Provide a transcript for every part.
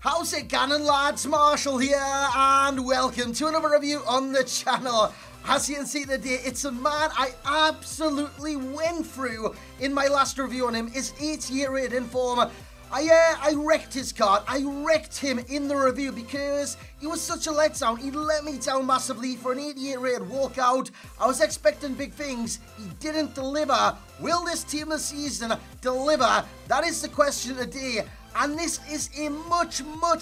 How's it going, lads? Marshall here, and welcome to another review on the channel. As you can see today, it's a man I absolutely went through in my last review on him. His 8-year rating form. I wrecked his card. I wrecked him in the review because he was such a letdown. He let me down massively for an 8-year rated walkout. I was expecting big things. He didn't deliver. Will this team this season deliver? That is the question today. And this is a much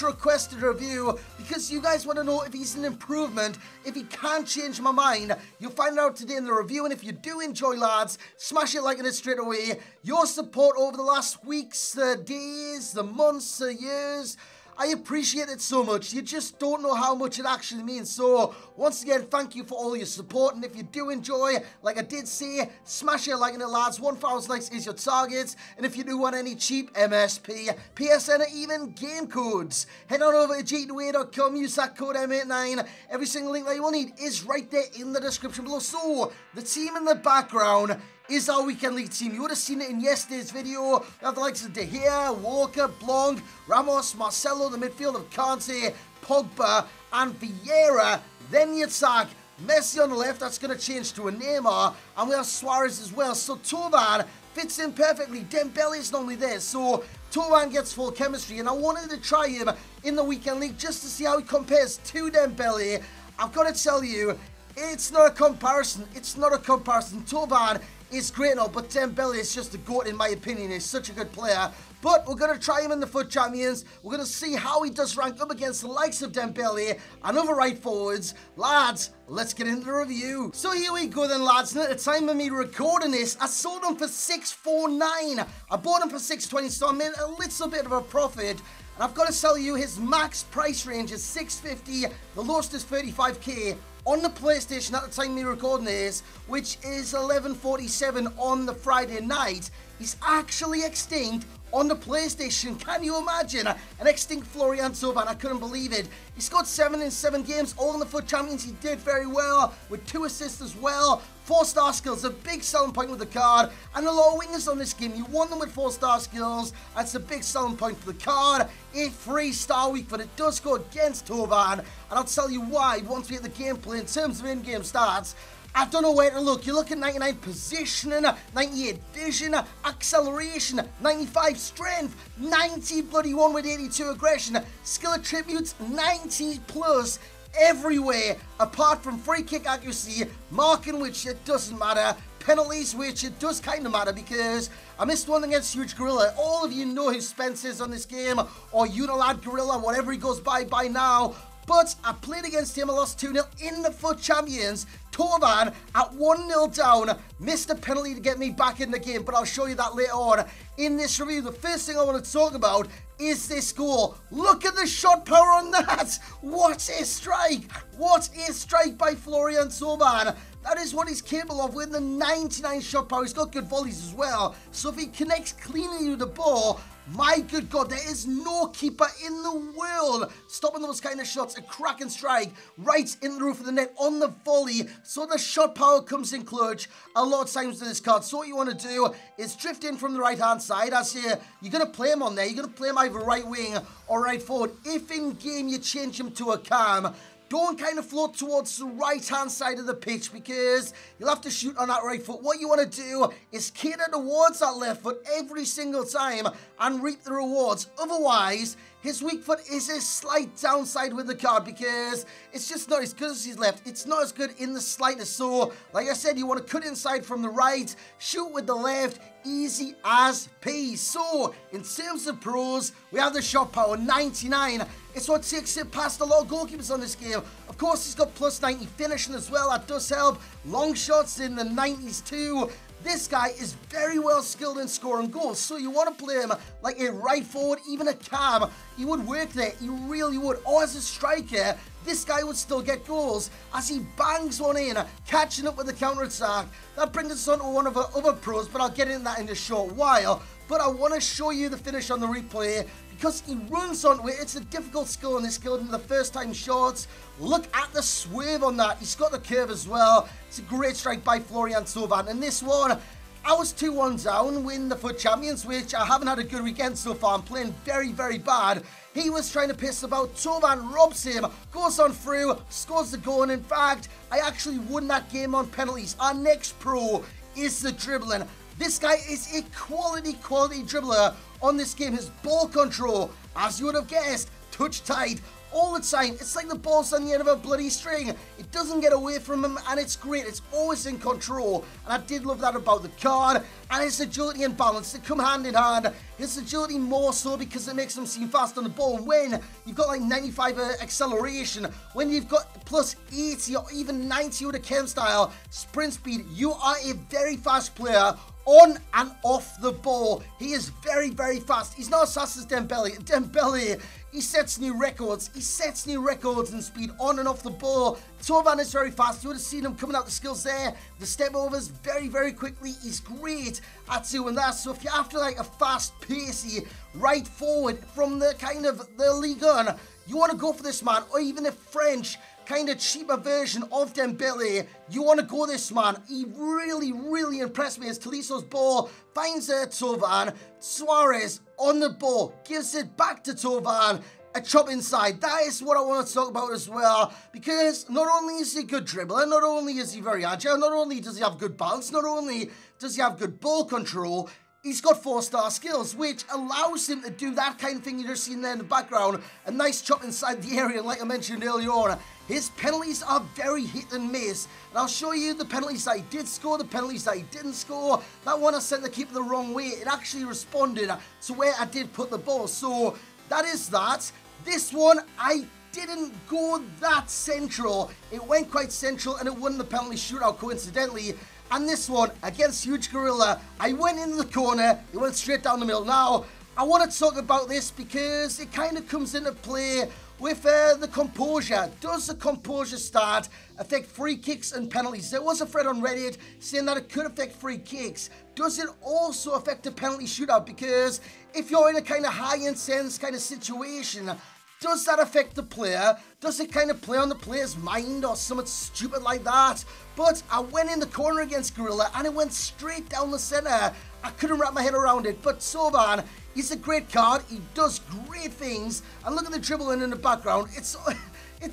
requested review because you guys want to know if he's an improvement, if he can't change my mind. You'll find out today in the review, and if you do enjoy, lads, smash it like it straight away. Your support over the last weeks, the days, the months, the years, I appreciate it so much. You just don't know how much it actually means. So, once again, thank you for all your support. And if you do enjoy, like I did say, smash it like it, lads. 1,000 likes is your target. And if you do want any cheap MSP, PSN, or even game codes, head on over to g2a.com, use that code M89. Every single link that you will need is right there in the description below. So, the team in the background is our weekend league team. You would have seen it in yesterday's video. We have the likes of De Gea, Walker, Blanc, Ramos, Marcelo, the midfield of Kante, Pogba, and Vieira. Then you attack Messi on the left. That's going to change to a Neymar. And we have Suarez as well. So Thauvin fits in perfectly. Dembele is not only there. So Thauvin gets full chemistry. And I wanted to try him in the weekend league just to see how he compares to Dembele. I've got to tell you, it's not a comparison. It's not a comparison. Thauvin is great now, but Dembele is just a GOAT in my opinion. He's such a good player. But we're going to try him in the FUT Champions. We're going to see how he does rank up against the likes of Dembele and other right forwards. Lads, let's get into the review. So here we go then, lads. And at the time of me recording this, I sold him for $649. I bought him for $620, so I made a little bit of a profit. And I've got to tell you, his max price range is $650. The lowest is $35k. On the PlayStation at the time me recording this, which is 11:47 on the Friday night, he's actually extinct on the PlayStation. Can you imagine? An extinct Florian Thauvin, I couldn't believe it. He scored 7 in 7 games, all in the FUT Champions. He did very well, with 2 assists as well. 4-star skills, a big selling point with the card. And a lot of wingers on this game, you want them with 4-star skills. That's a big selling point for the card. A 3-star week, but it does go against Thauvin. And I'll tell you why once we get the gameplay in terms of in-game stats. I don't know where to look. You look at 99 positioning, 98 vision, acceleration, 95 strength, 90 bloody 1 with 82 aggression, skill attributes 90 plus everywhere, apart from free kick accuracy, marking, which it doesn't matter, penalties, which it does kind of matter because I missed one against Huge Gorilla. All of you know who Spence is on this game, or Unilad Gorilla, whatever he goes by now. But I played against him, I lost 2-0 in the FUT Champions. Thauvin at 1-0 down, missed a penalty to get me back in the game, but I'll show you that later on in this review. The first thing I want to talk about is this goal. Look at the shot power on that. What a strike. What a strike by Florian Thauvin. That is what he's capable of with the 99 shot power. He's got good volleys as well. So if he connects cleanly with the ball, my good God, there is no keeper in the world stopping those kind of shots. A cracking strike right in the roof of the net on the volley. So the shot power comes in clutch a lot of times with this card. So what you want to do is drift in from the right-hand side. As you're going to play him on there. You're going to play him either right wing or right forward. If in game you change him to a cam, don't kind of float towards the right-hand side of the pitch because you'll have to shoot on that right foot. What you want to do is cater towards that left foot every single time and reap the rewards. Otherwise, his weak foot is a slight downside with the card because it's just not as good as his left. It's not as good in the slightest. So, like I said, you want to cut inside from the right, shoot with the left, easy as peas. So, in terms of pros, we have the shot power, 99. It's what takes it past a lot of goalkeepers on this game. Of course, he's got plus 90 finishing as well. That does help. Long shots in the 90s too. This guy is very well skilled in scoring goals, so you want to play him like a right forward, even a cam. He would work there, he really would. Or as a striker, this guy would still get goals as he bangs one in, catching up with the counter-attack. That brings us on to one of our other pros, but I'll get into that in a short while. But I want to show you the finish on the replay because he runs onto it. It's a difficult skill in this skill in the first time shots. Look at the swerve on that. He's got the curve as well. It's a great strike by Florian Thauvin. And this one, I was 2-1 down, win the FUT Champions, which I haven't had a good weekend so far. I'm playing very, very bad. He was trying to piss about. Thauvin robs him, goes on through, scores the goal. And in fact, I actually won that game on penalties. Our next pro is the Dribbling. This guy is a quality dribbler on this game. His ball control, as you would have guessed, touch tight all the time. It's like the ball's on the end of a bloody string. It doesn't get away from him, and it's great. It's always in control, and I did love that about the card. And his agility and balance, they come hand in hand. His agility more so because it makes him seem fast on the ball. When you've got like 95 acceleration, when you've got plus 80 or even 90 with a chem style sprint speed, you are a very fast player on and off the ball. He is very fast. He's not as fast as Dembele. Dembele, he sets new records. He sets new records in speed on and off the ball. Thauvin is very fast. You would have seen him coming out the skills there. The step overs very quickly. He's great at doing that. So if you're after like a fast, pacey right forward from the kind of the Ligue 1, you want to go for this man, or even a French kind of cheaper version of Dembele, you want to go this man. He really impressed me as Toliso's ball finds Thauvin. Suarez on the ball, gives it back to Thauvin. A chop inside. That is what I want to talk about as well, because not only is he a good dribbler, not only is he very agile, not only does he have good balance, not only does he have good ball control, he's got 4-star skills, which allows him to do that kind of thing you're just seeing there in the background. A nice chop inside the area, and like I mentioned earlier on, his penalties are very hit and miss. And I'll show you the penalties that he did score, the penalties that he didn't score. That one I sent the keeper the wrong way. It actually responded to where I did put the ball. So that is that. This one, I didn't go that central. It went quite central, and it won the penalty shootout coincidentally. And this one, against Huge Gorilla, I went into the corner, it went straight down the middle. Now, I want to talk about this because it kind of comes into play with the composure. Does the composure start affect free kicks and penalties? There was a thread on Reddit saying that it could affect free kicks. Does it also affect a penalty shootout? Because if you're in a kind of high intense kind of situation, does that affect the player? Does it kind of play on the player's mind or something stupid like that? But I went in the corner against Gorilla and it went straight down the center. I couldn't wrap my head around it. But Thauvin, he's a great card. He does great things. And look at the dribbling in the background. It's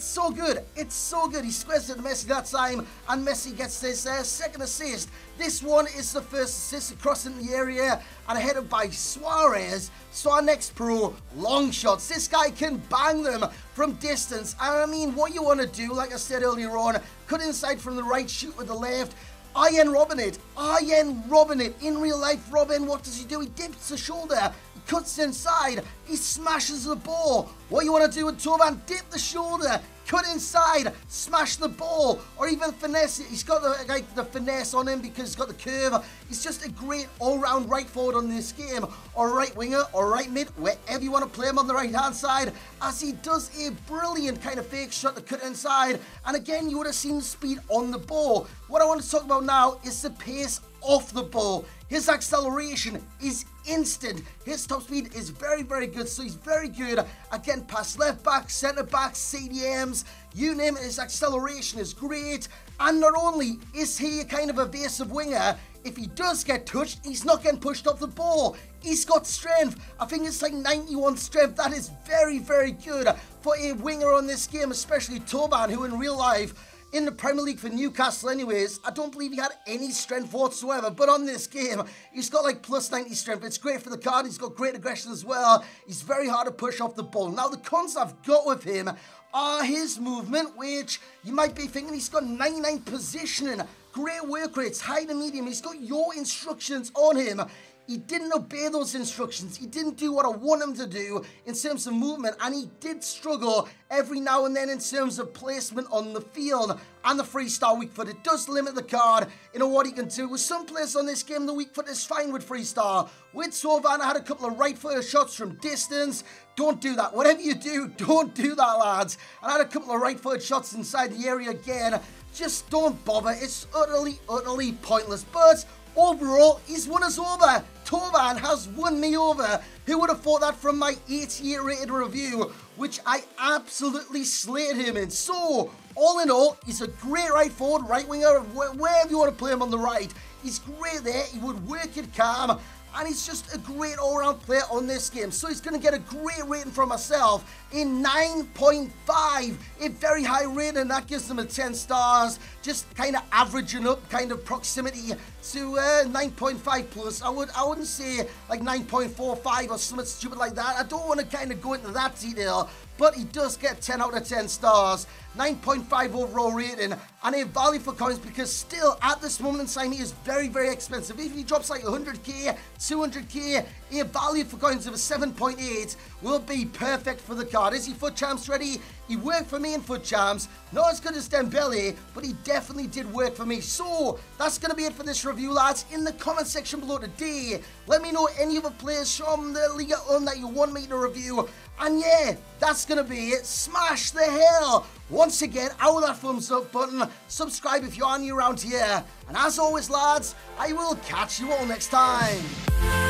so good. It's so good. He squares it to Messi that time, and Messi gets his second assist. This one is the first assist across in the area and headed by Suarez. So our next pro, Longshots. This guy can bang them from distance. And I mean, what you want to do, like I said earlier on, cut inside from the right, shoot with the left. Arjen Robben it. In real life, Robben, what does he do? He dips the shoulder. Cuts inside, he smashes the ball. What you want to do with Thauvin, dip the shoulder, cut inside, smash the ball, or even finesse it. He's got the finesse on him because he's got the curve. He's just a great all-round right forward on this game, or right winger, or right mid, wherever you want to play him on the right-hand side, as he does a brilliant kind of fake shot to cut inside. And again, you would have seen the speed on the ball. What I want to talk about now is the pace off the ball. His acceleration is instant. His top speed is very good, so he's very good at getting past left back, centre back, CDMs, you name it. His acceleration is great. And not only is he a kind of evasive winger, if he does get touched, he's not getting pushed off the ball. He's got strength. I think it's like 91 strength. That is very good for a winger on this game, especially Thauvin, who in real life, in the Premier League for Newcastle anyways, I don't believe he had any strength whatsoever. But on this game, he's got like plus 90 strength. It's great for the card. He's got great aggression as well. He's very hard to push off the ball. Now, the cons I've got with him are his movement, which you might be thinking he's got 99 positioning. Great work rates, high to medium. He's got your instructions on him. He didn't obey those instructions. He didn't do what I want him to do in terms of movement, and he did struggle every now and then in terms of placement on the field and the freestyle weak foot. It does limit the card in what he can do. With some players on this game, the weak foot is fine with freestyle. With Thauvin, I had a couple of right-footed shots from distance. Don't do that. Whatever you do, don't do that, lads. And I had a couple of right-footed shots inside the area again. Just don't bother. It's utterly pointless. But overall, he's won us over. Thauvin has won me over. Who would have thought that from my 88 rated review, which I absolutely slayed him in. So, all in all, he's a great right forward, right winger, wherever you want to play him on the right. He's great there. He would work it calm. and he's just a great all-round player on this game. So he's going to get a great rating from myself in 9.5, a very high rating. That gives him a 10 stars, just kind of averaging up kind of proximity to 9.5 plus. I wouldn't say like 9.45 or something stupid like that. I don't want to kind of go into that detail, but he does get 10 out of 10 stars, 9.5 overall rating, and a value for coins, because still at this moment in time he is very, very expensive. If he drops like 100k, 200k, a value for coins of a 7.8 will be perfect for the card. Is he foot champs ready? He worked for me in foot champs. Not as good as Dembele, but he definitely did work for me. So that's going to be it for this review, lads. In the comment section below today, let me know any other players from the Liga 1 that you want me to review. And yeah, that's going to be it. Smash the hell once again out of that thumbs up button. Subscribe if you are new around here. And as always, lads, I will catch you all next time.